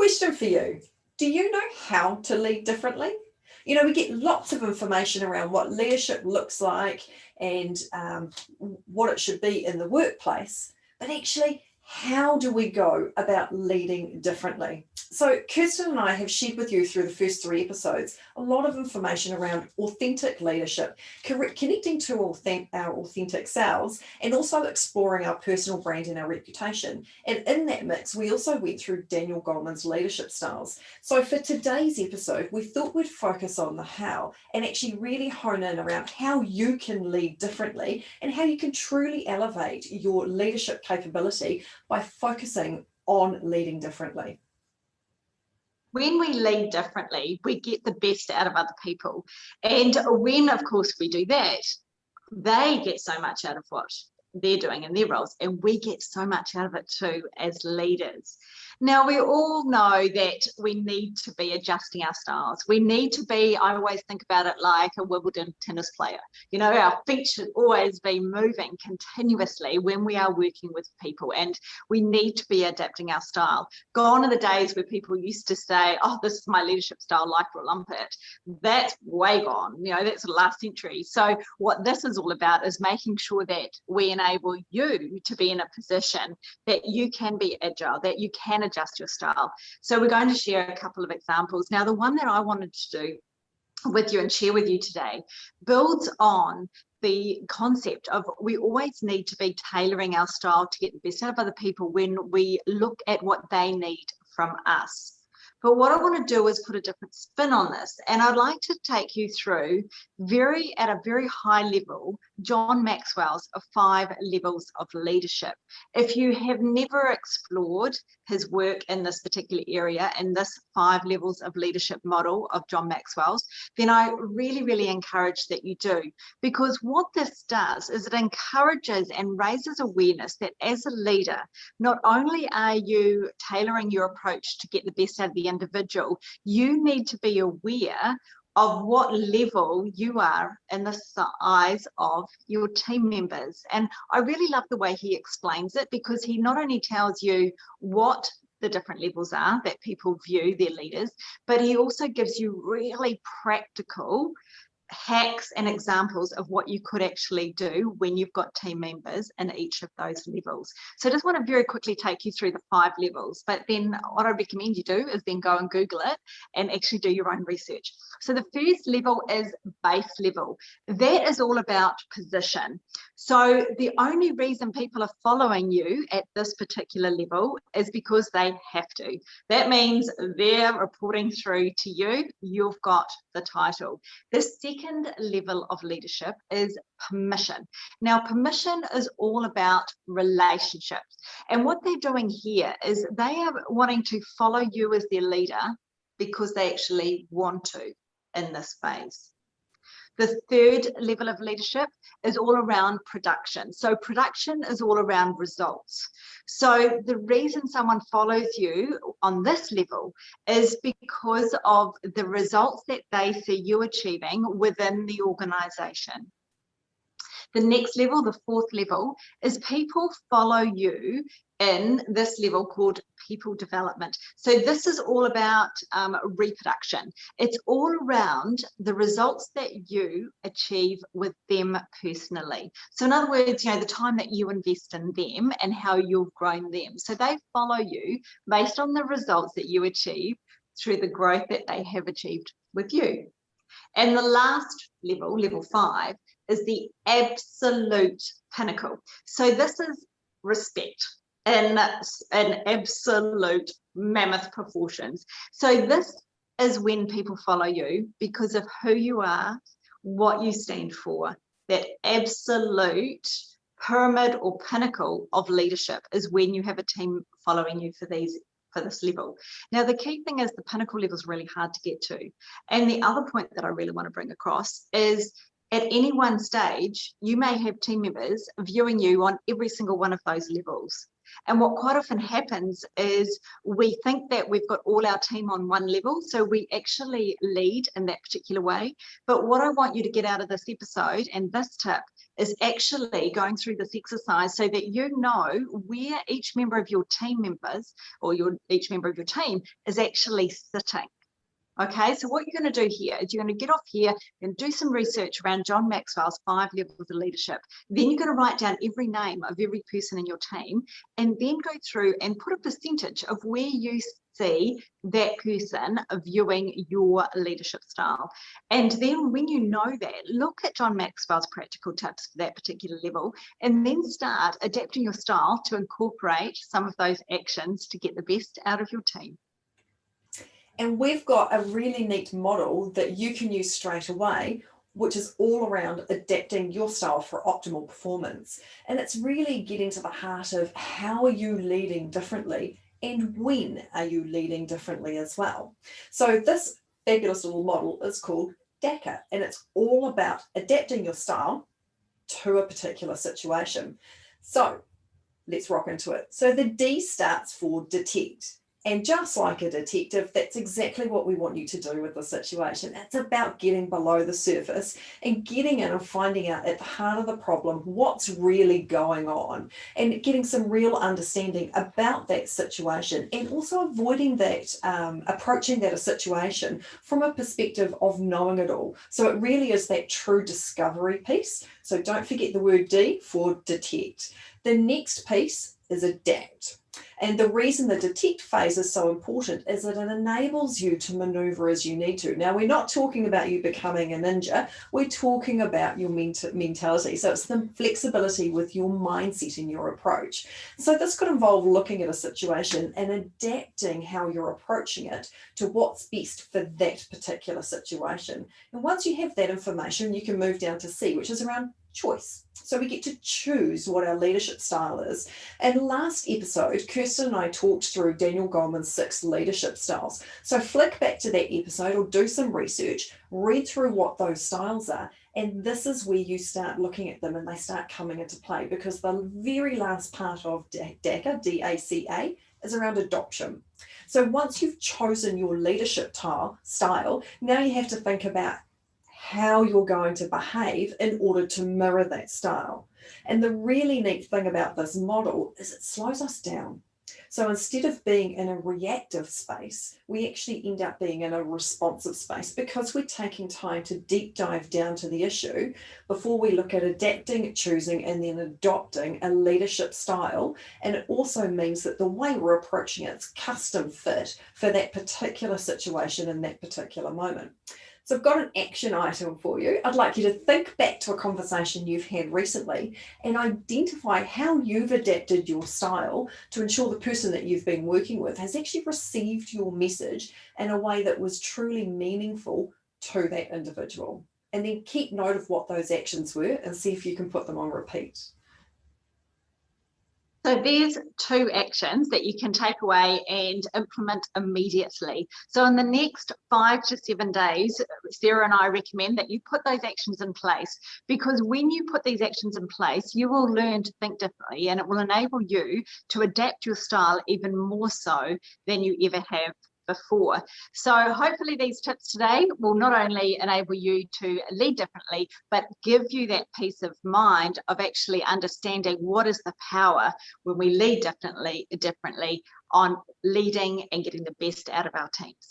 Question for you. Do you know how to lead differently? You know, we get lots of information around what leadership looks like and what it should be in the workplace, but actually, how do we go about leading differently? So, Kirsten and I have shared with you through the first 3 episodes a lot of information around authentic leadership, connecting to our authentic selves, and also exploring our personal brand and our reputation. And in that mix, we also went through Daniel Goleman's leadership styles. So, for today's episode, we thought we'd focus on the how and actually really hone in around how you can lead differently and how you can truly elevate your leadership capability by focusing on leading differently. When we lead differently, we get the best out of other people. And when, of course, we do that, they get so much out of what they're doing in their roles, and we get so much out of it too as leaders. Now, we all know that we need to be adjusting our styles. We need to be, I always think about it like a Wimbledon tennis player. You know, our feet should always be moving continuously when we are working with people, and we need to be adapting our style. Gone are the days where people used to say, oh, this is my leadership style, like or lump it. That's way gone. You know, that's the last century. So what this is all about is making sure that we enable you to be in a position that you can be agile, that you can adjust your style. So we're going to share a couple of examples. Now, the one that I wanted to do with you and share with you today builds on the concept of we always need to be tailoring our style to get the best out of other people when we look at what they need from us. But what I want to do is put a different spin on this. And I'd like to take you through at a very high level, John Maxwell's 5 levels of leadership. If you have never explored his work in this particular area, in this 5 levels of leadership model of John Maxwell's, then I really, really encourage that you do. Because what this does is it encourages and raises awareness that as a leader, not only are you tailoring your approach to get the best out of the individual, you need to be aware of what level you are in the eyes of your team members. And I really love the way he explains it, because he not only tells you what the different levels are that people view their leaders, but he also gives you really practical hacks and examples of what you could actually do when you've got team members in each of those levels. So I just want to very quickly take you through the 5 levels, but then what I recommend you do is then go and Google it and actually do your own research. So the first level is base level. That is all about position. So the only reason people are following you at this particular level is because they have to. That means they're reporting through to you. You've got the title. The second level of leadership is permission. Now, permission is all about relationships. And what they're doing here is they are wanting to follow you as their leader because they actually want to in this phase. The third level of leadership is all around production. So production is all around results. So the reason someone follows you on this level is because of the results that they see you achieving within the organization. The next level, the 4th level, is people follow you in this level called people development. So this is all about reproduction. It's all around the results that you achieve with them personally. So in other words, you know, the time that you invest in them and how you've grown them. So they follow you based on the results that you achieve through the growth that they have achieved with you. And the last level, level 5, is the absolute pinnacle. So this is respect in absolute mammoth proportions. So this is when people follow you because of who you are, what you stand for. That absolute pyramid or pinnacle of leadership is when you have a team following you for this level. Now, the key thing is the pinnacle level is really hard to get to. And the other point that I really want to bring across is at any one stage, you may have team members viewing you on every single one of those levels. And what quite often happens is we think that we've got all our team on one level, so we actually lead in that particular way. But what I want you to get out of this episode and this tip is actually going through this exercise so that you know where each member of your team members or each member of your team is actually sitting. Okay, so what you're going to do here is you're going to get off here and do some research around John Maxwell's 5 levels of leadership. Then you're going to write down every name of every person in your team and then go through and put a percentage of where you see that person viewing your leadership style. And then when you know that, look at John Maxwell's practical tips for that particular level and then start adapting your style to incorporate some of those actions to get the best out of your team. And we've got a really neat model that you can use straight away, which is all around adapting your style for optimal performance. And it's really getting to the heart of how are you leading differently and when are you leading differently as well. So this fabulous little model is called DACA, and it's all about adapting your style to a particular situation. So let's rock into it. So the D starts for detect. And just like a detective, that's exactly what we want you to do with the situation. It's about getting below the surface and getting in and finding out at the heart of the problem what's really going on and getting some real understanding about that situation, and also avoiding that, approaching that a situation from a perspective of knowing it all. So it really is that true discovery piece. So don't forget the word D for detect. The next piece is adapt. And the reason the detect phase is so important is that it enables you to maneuver as you need to. Now, we're not talking about you becoming a ninja. We're talking about your mentality. So it's the flexibility with your mindset and your approach. So this could involve looking at a situation and adapting how you're approaching it to what's best for that particular situation. And once you have that information, you can move down to C, which is around choice. So we get to choose what our leadership style is. And last episode, Kirsten and I talked through Daniel Goleman's 6 leadership styles. So flick back to that episode or do some research, read through what those styles are. And this is where you start looking at them and they start coming into play, because the very last part of DACA, D-A-C-A, is around adoption. So once you've chosen your leadership style, now you have to think about how you're going to behave in order to mirror that style. And the really neat thing about this model is it slows us down. So instead of being in a reactive space, we actually end up being in a responsive space, because we're taking time to deep dive down to the issue before we look at adapting, choosing, and then adopting a leadership style. And it also means that the way we're approaching it is custom fit for that particular situation in that particular moment. So I've got an action item for you. I'd like you to think back to a conversation you've had recently and identify how you've adapted your style to ensure the person that you've been working with has actually received your message in a way that was truly meaningful to that individual. And then keep note of what those actions were and see if you can put them on repeat. So there's 2 actions that you can take away and implement immediately. So in the next 5 to 7 days, Sarah and I recommend that you put those actions in place, because when you put these actions in place, you will learn to think differently and it will enable you to adapt your style even more so than you ever have before. So hopefully these tips today will not only enable you to lead differently, but give you that peace of mind of actually understanding what is the power when we lead differently on leading and getting the best out of our teams.